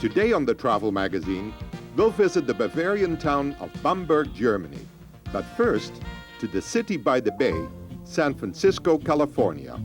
Today on the Travel Magazine, we'll visit the Bavarian town of Bamberg, Germany. But first, to the city by the bay, San Francisco, California.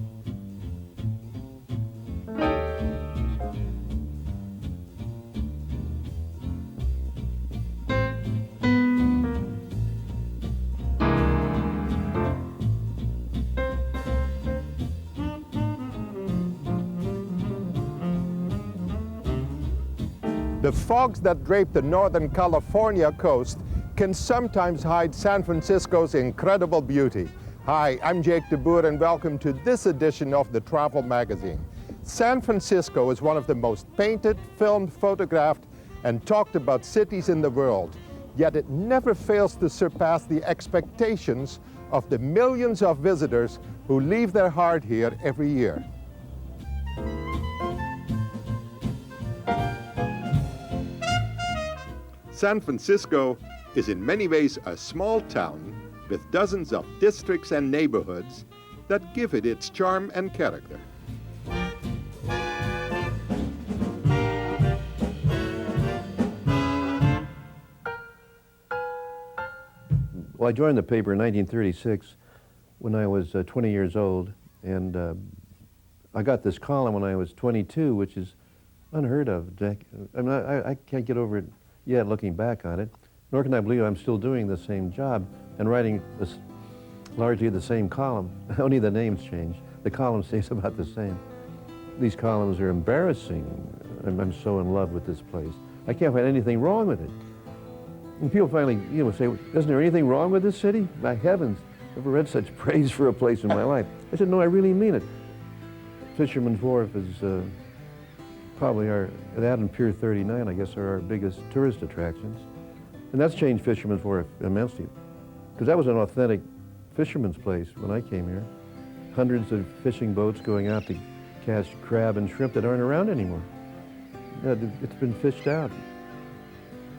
The fogs that drape the Northern California coast can sometimes hide San Francisco's incredible beauty. Hi, I'm Jake de Boer and welcome to this edition of the Travel Magazine. San Francisco is one of the most painted, filmed, photographed, and talked about cities in the world. Yet it never fails to surpass the expectations of the millions of visitors who leave their heart here every year. San Francisco is in many ways a small town with dozens of districts and neighborhoods that give it its charm and character. Well, I joined the paper in 1936 when I was 20 years old, and I got this column when I was 22, which is unheard of. I mean, I can't get over it yet, looking back on it, nor can I believe I'm still doing the same job and writing this, largely the same column. Only the names change. The column stays about the same. These columns are embarrassing. I'm so in love with this place. I can't find anything wrong with it. And people finally, say, isn't there anything wrong with this city? By heavens, I've never read such praise for a place in my life. I said, no, I really mean it. Fisherman's Wharf is probably that and Pier 39, I guess, are our biggest tourist attractions. And that's changed Fisherman's Wharf immensely, because that was an authentic fisherman's place when I came here. Hundreds of fishing boats going out to catch crab and shrimp that aren't around anymore. It's been fished out.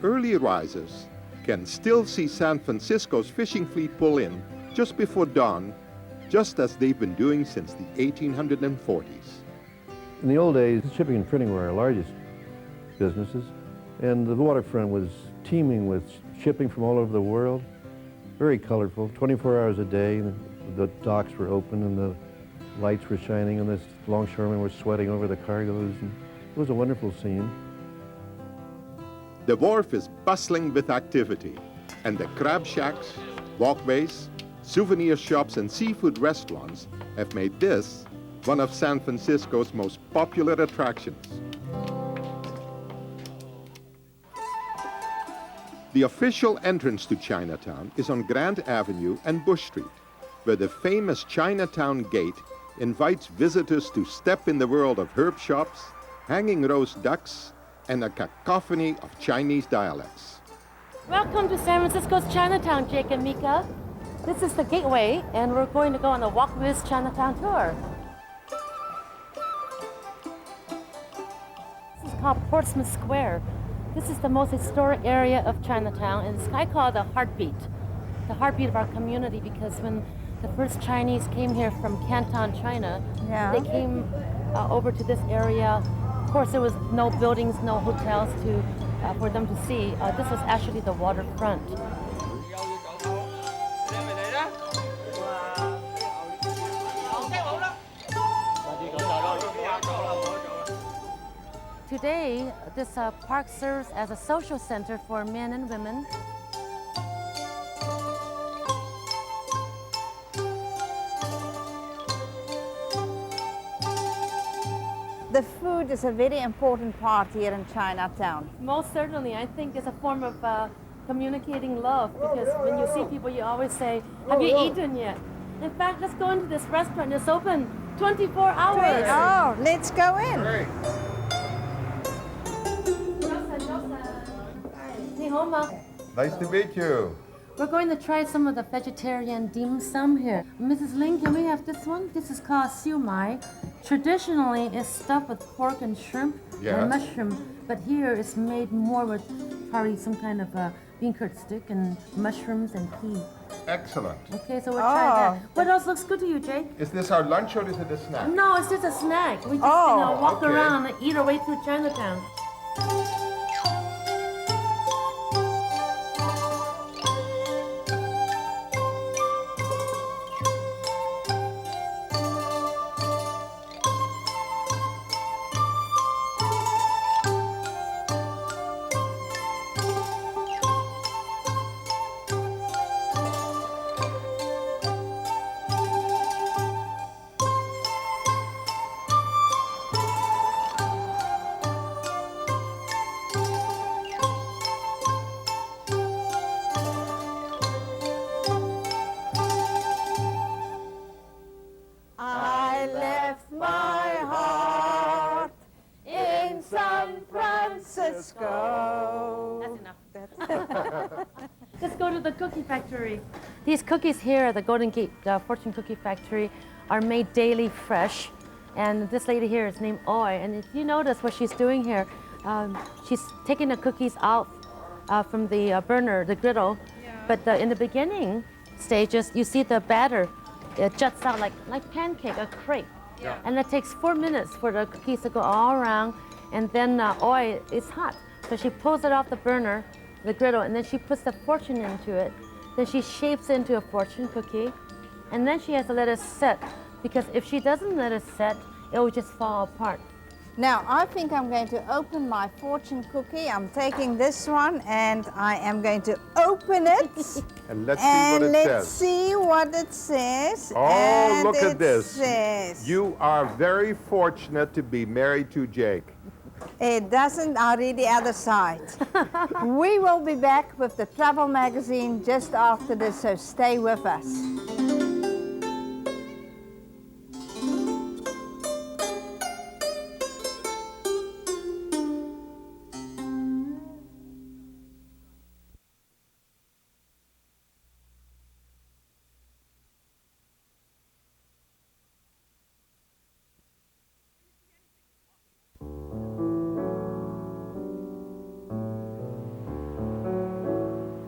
Early risers can still see San Francisco's fishing fleet pull in just before dawn, just as they've been doing since the 1840s. In the old days, shipping and printing were our largest businesses, and the waterfront was teeming with shipping from all over the world. Very colorful, 24 hours a day. The docks were open and the lights were shining and the longshoremen were sweating over the cargoes. And it was a wonderful scene. The wharf is bustling with activity, and the crab shacks, walkways, souvenir shops, and seafood restaurants have made this one of San Francisco's most popular attractions. The official entrance to Chinatown is on Grand Avenue and Bush Street, where the famous Chinatown Gate invites visitors to step in the world of herb shops, hanging roast ducks, and a cacophony of Chinese dialects. Welcome to San Francisco's Chinatown, Jake and Mika. This is the gateway, and we're going to go on a Walk With Chinatown tour. This is called Portsmouth Square. This is the most historic area of Chinatown, and I call it the heartbeat of our community, because when the first Chinese came here from Canton, China, they came over to this area. Of course, there was no buildings, no hotels for them to see. This was actually the waterfront. Today, this park serves as a social center for men and women. The food is a very important part here in Chinatown. Most certainly. I think it's a form of communicating love, because when you see people, you always say, have you eaten yet? In fact, let's go into this restaurant. It's open 24 hours. Great. Oh, let's go in. Great. Nice to meet you. We're going to try some of the vegetarian dim sum here. Mrs. Ling, can we have this one? This is called siu mai. Traditionally, it's stuffed with pork and shrimp and mushroom, but here it's made more with probably some kind of bean curd stick and mushrooms and pea. Excellent. Okay, so we'll try that. What else looks good to you, Jake? Is this our lunch or is it a snack? No, it's just a snack. We just walk around and eat our way through Chinatown. I left my heart in San Francisco. That's enough. Let's go to the cookie factory. These cookies here, the Golden Gate Fortune Cookie Factory, are made daily fresh. And this lady here is named Oi. And if you notice what she's doing here, she's taking the cookies out from the burner, the griddle. Yeah. But in the beginning stages, you see the batter. It juts out like pancake, a crepe. Yeah. And it takes 4 minutes for the cookies to go all around. And then oil is hot. So she pulls it off the burner, the griddle, and then she puts the fortune into it. Then she shapes it into a fortune cookie. And then she has to let it set, because if she doesn't let it set, it will just fall apart. Now, I think I'm going to open my fortune cookie. I'm taking this one and I am going to open it. And let's see what it let's says. see what it says. Oh, and look at this. Says, You are very fortunate to be married to Jake. it doesn't, I'll read the other side. We will be back with the travel magazine just after this, so stay with us.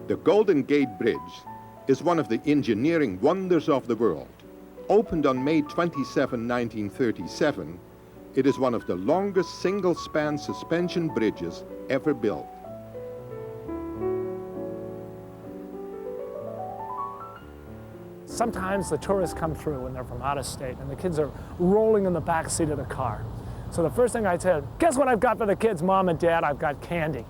The Golden Gate Bridge is one of the engineering wonders of the world. Opened on May 27, 1937, it is one of the longest single-span suspension bridges ever built. Sometimes the tourists come through and they're from out of state and the kids are rolling in the back seat of the car. So the first thing I said, guess what I've got for the kids, Mom and Dad? I've got candy.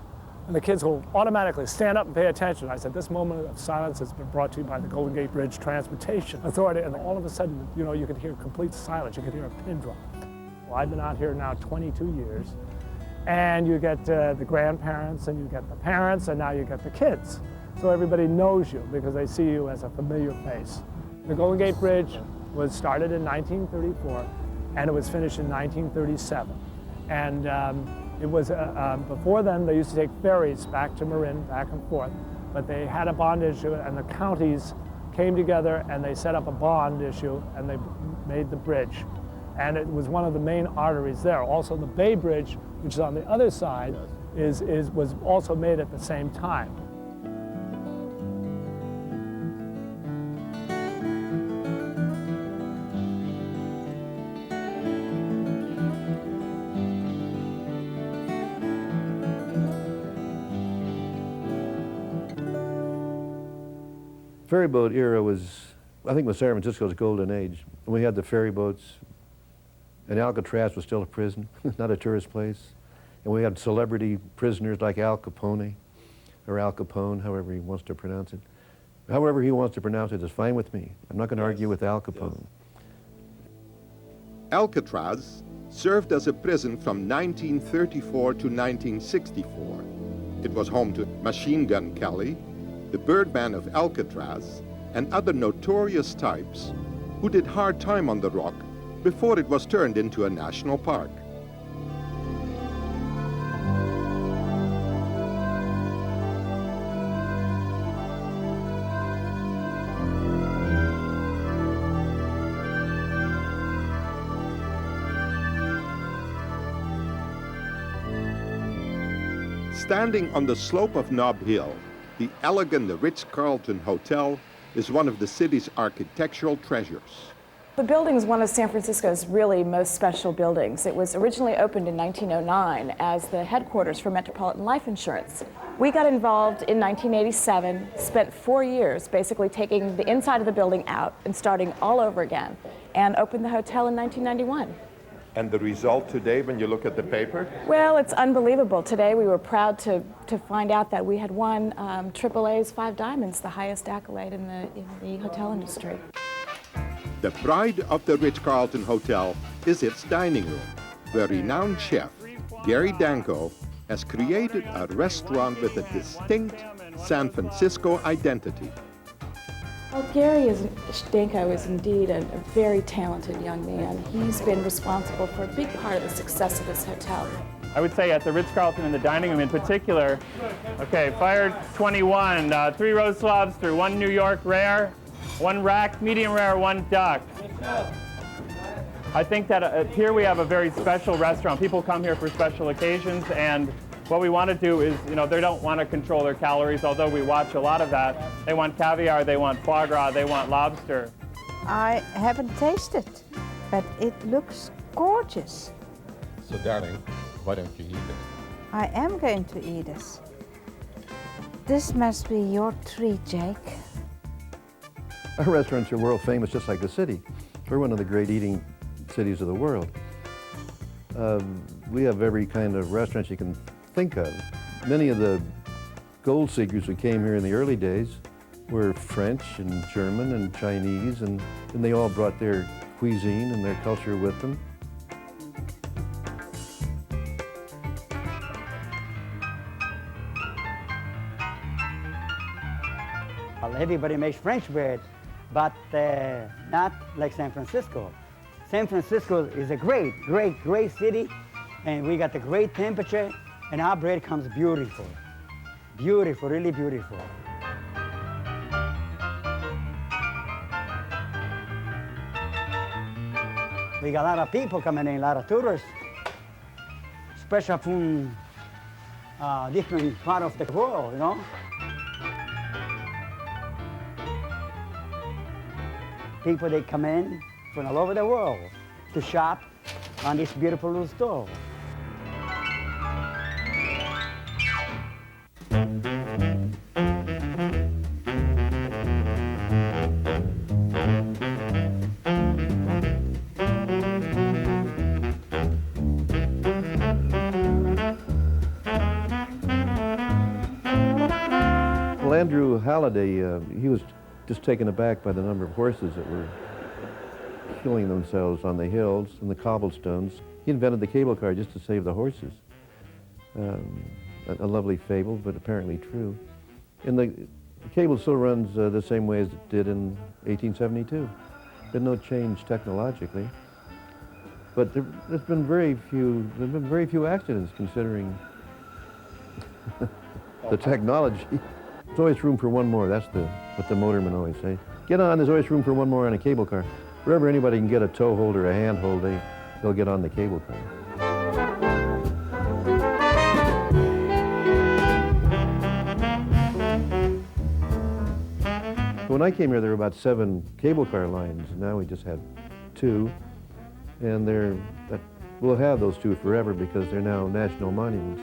And the kids will automatically stand up and pay attention. I said, this moment of silence has been brought to you by the Golden Gate Bridge Transportation Authority. And all of a sudden, you know, you could hear complete silence. You could hear a pin drop. Well, I've been out here now 22 years. And you get the grandparents, and you get the parents, and now you get the kids. So everybody knows you because they see you as a familiar face. The Golden Gate Bridge was started in 1934, and it was finished in 1937. And it was, before then, they used to take ferries back to Marin, back and forth, but they had a bond issue, and the counties came together and they set up a bond issue, and they made the bridge. And it was one of the main arteries there. Also, the Bay Bridge, which is on the other side, was also made at the same time. Ferry boat era was, I think, was San Francisco's golden age. We had the ferry boats, and Alcatraz was still a prison, not a tourist place. And we had celebrity prisoners like Al Capone, or Al Capone, however he wants to pronounce it. However he wants to pronounce it is fine with me. I'm not going to argue with Al Capone. Alcatraz served as a prison from 1934 to 1964. It was home to Machine Gun Kelly, the Birdman of Alcatraz, and other notorious types who did hard time on the rock before it was turned into a national park. Standing on the slope of Nob Hill, the elegant Ritz-Carlton Hotel is one of the city's architectural treasures. The building is one of San Francisco's really most special buildings. It was originally opened in 1909 as the headquarters for Metropolitan Life Insurance. We got involved in 1987, spent 4 years basically taking the inside of the building out and starting all over again, and opened the hotel in 1991. And the result today, when you look at the paper? Well, it's unbelievable. Today we were proud to find out that we had won AAA's 5 Diamonds, the highest accolade in the hotel industry. The pride of the Ritz-Carlton Hotel is its dining room, where renowned chef Gary Danko has created a restaurant with a distinct San Francisco identity. Well, Gary Danko is indeed a very talented young man. He's been responsible for a big part of the success of this hotel. I would say at the Ritz-Carlton in the dining room in particular, okay, fire 21, 3 roast lobster, 1 New York rare, 1 rack medium rare, 1 duck. I think that here we have a very special restaurant. People come here for special occasions, and what we want to do is, you know, they don't want to control their calories, although we watch a lot of that. They want caviar, they want foie gras, they want lobster. I haven't tasted, but it looks gorgeous. So darling, why don't you eat it? I am going to eat it. This must be your treat, Jake. Our restaurants are world famous, just like the city. We're one of the great eating cities of the world. We have every kind of restaurant you can think of. Many of the gold seekers who came here in the early days were French and German and Chinese, and they all brought their cuisine and their culture with them. Well, everybody makes French bread, but not like San Francisco. San Francisco is a great, great, great city, and we got the great temperature, and our bread comes beautiful. Beautiful, really beautiful. We got a lot of people coming in, a lot of tourists, especially from different part of the world, you know. People, they come in from all over the world to shop on this beautiful little store. Well, Andrew Halliday, he was just taken aback by the number of horses that were killing themselves on the hills and the cobblestones. He invented the cable car just to save the horses. A lovely fable, but apparently true. And the cable still runs the same way as it did in 1872. Been no change technologically. But there's been very few accidents considering the technology. There's always room for one more. That's what the motormen always say. Get on, there's always room for one more on a cable car. Wherever anybody can get a tow hold or a hand hold, they'll get on the cable car. When I came here, there were about 7 cable car lines. Now we just have 2. And we'll have those 2 forever because they're now national monuments.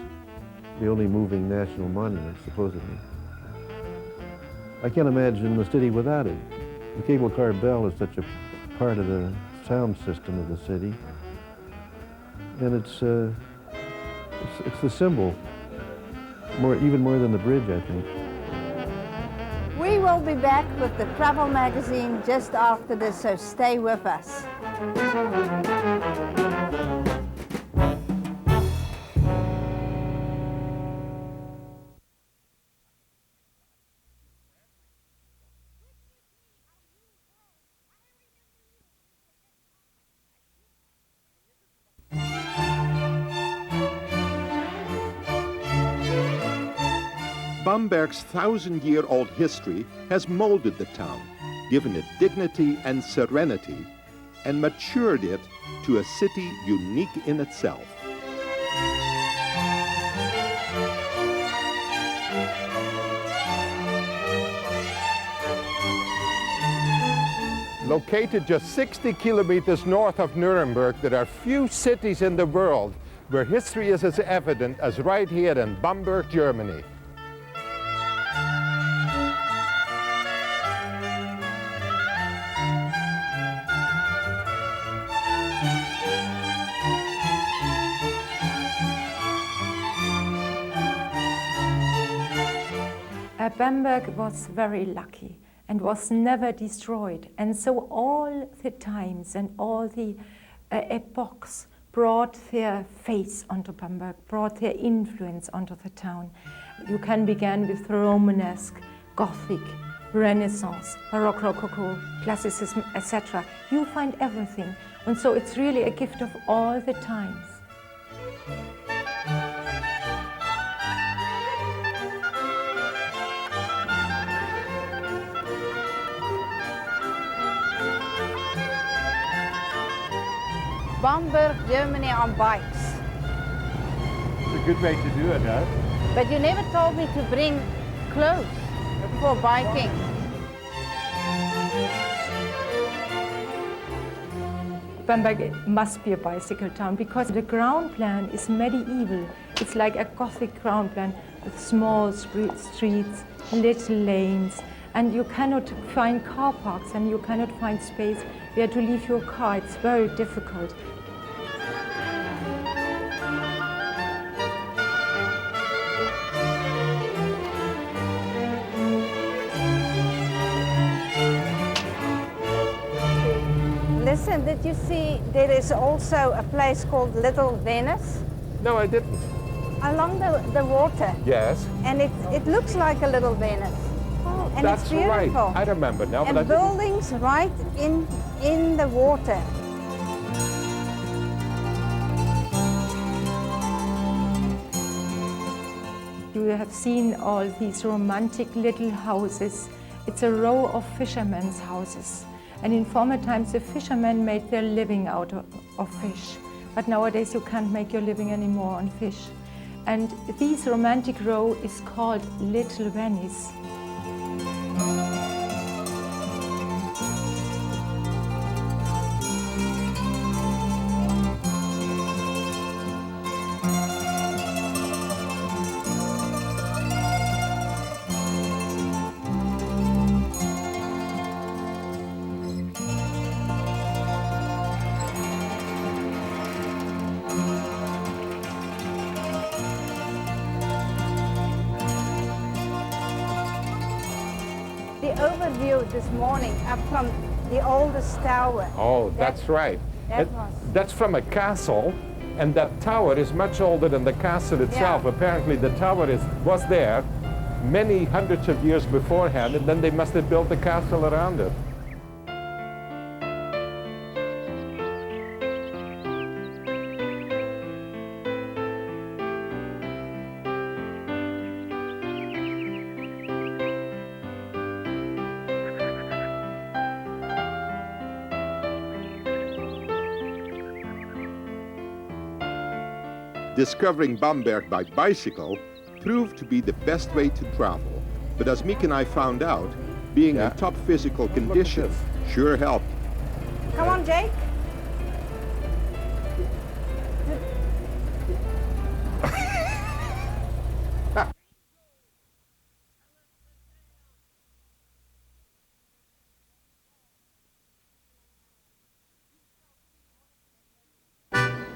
The only moving national monuments, supposedly. I can't imagine the city without it. The cable car bell is such a part of the sound system of the city. And it's the symbol, even more than the bridge, I think. We will be back with the travel magazine just after this, so stay with us. Bamberg's 1,000-year-old history has molded the town, given it dignity and serenity, and matured it to a city unique in itself. Located just 60 kilometers north of Nuremberg, there are few cities in the world where history is as evident as right here in Bamberg, Germany. Bamberg was very lucky and was never destroyed, and so all the times and all the epochs brought their face onto Bamberg, brought their influence onto the town. You can begin with Romanesque, Gothic, Renaissance, Baroque, Rococo, Classicism, etc. You find everything, and so it's really a gift of all the times. Bamberg, Germany on bikes. It's a good way to do it, huh? But you never told me to bring clothes for biking. Bamberg must be a bicycle town because the ground plan is medieval. It's like a Gothic ground plan with small streets, little lanes, and you cannot find car parks and you cannot find space where to leave your car. It's very difficult. Listen, did you see there is also a place called Little Venice? No, I didn't. Along the water. Yes. And it looks like a little Venice. Oh, and that's it's beautiful. right. I remember now. And but buildings right in the water. You have seen all these romantic little houses. It's a row of fishermen's houses. And in former times, the fishermen made their living out of fish. But nowadays, you can't make your living anymore on fish. And this romantic row is called Little Venice. The overview this morning up from the oldest tower. Oh, that's right. That's from a castle, and that tower is much older than the castle itself. Yeah. Apparently the tower was there many hundreds of years beforehand, and then they must have built the castle around it. Discovering Bamberg by bicycle proved to be the best way to travel. But as Miek and I found out, being in top physical condition sure helped. Come on, Jake.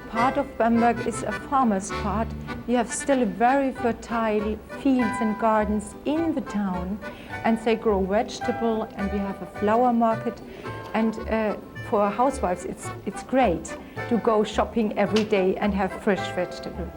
Part of Bamberg is a farmer's part. We have still very fertile fields and gardens in the town, and they grow vegetable, and we have a flower market. And for housewives, it's great to go shopping every day and have fresh vegetable.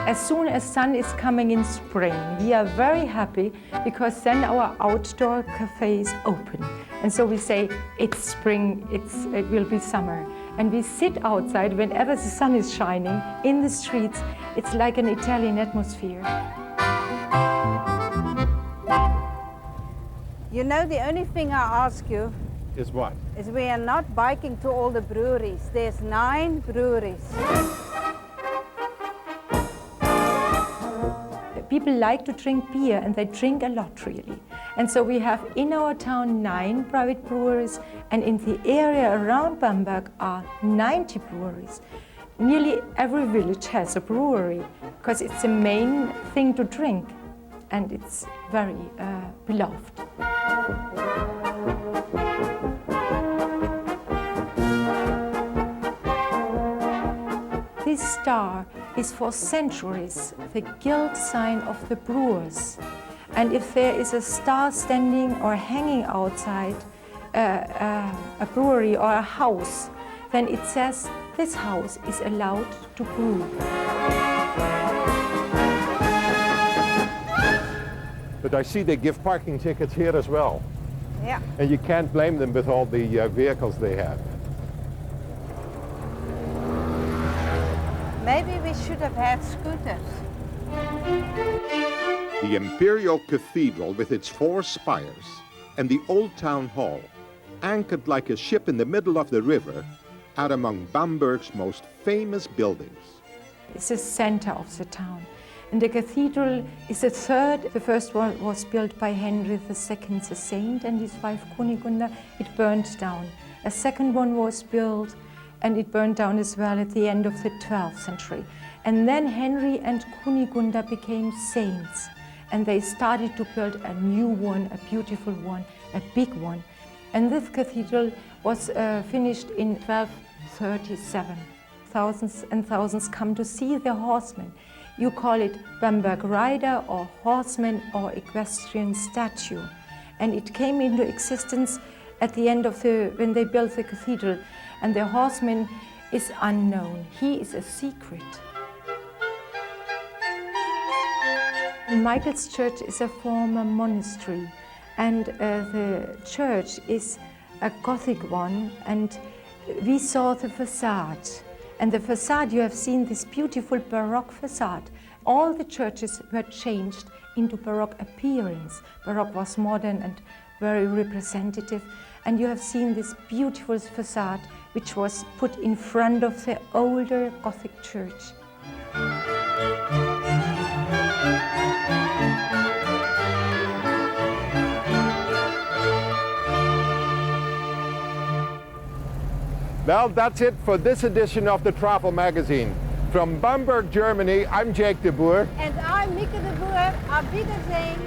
As soon as sun is coming in spring, we are very happy because then our outdoor cafes open. And so we say, it's spring, it will be summer. And we sit outside whenever the sun is shining in the streets. It's like an Italian atmosphere. You know, the only thing I ask you Is what? is we are not biking to all the breweries. There's 9 breweries. People like to drink beer, and they drink a lot, really. And so we have in our town 9 private breweries, and in the area around Bamberg are 90 breweries. Nearly every village has a brewery, because it's the main thing to drink, and it's very beloved. This star is for centuries the guild sign of the brewers. And if there is a star standing or hanging outside a brewery or a house, then it says this house is allowed to brew. But I see they give parking tickets here as well. Yeah. And you can't blame them with all the vehicles they have. Maybe we should have had scooters. The Imperial Cathedral with its 4 spires and the Old Town Hall, anchored like a ship in the middle of the river, are among Bamberg's most famous buildings. It's the center of the town. And the cathedral is the third. The first one was built by Henry II, the saint, and his wife Kunigunda. It burned down. A second one was built, and it burned down as well at the end of the 12th century. And then Henry and Kunigunda became saints, and they started to build a new one, a beautiful one, a big one. And this cathedral was finished in 1237. Thousands and thousands come to see the horsemen. You call it Bamberg rider or horseman or equestrian statue. And it came into existence at the end of when they built the cathedral. And the horseman is unknown. He is a secret. Michael's Church is a former monastery, and the church is a Gothic one, and we saw the facade. And the facade, you have seen this beautiful Baroque facade. All the churches were changed into Baroque appearance. Baroque was modern and very representative, and you have seen this beautiful facade which was put in front of the older Gothic church. Well, that's it for this edition of the Travel Magazine. From Bamberg, Germany, I'm Jake de Boer. And I'm Mieke de Boer. Auf Wiedersehen.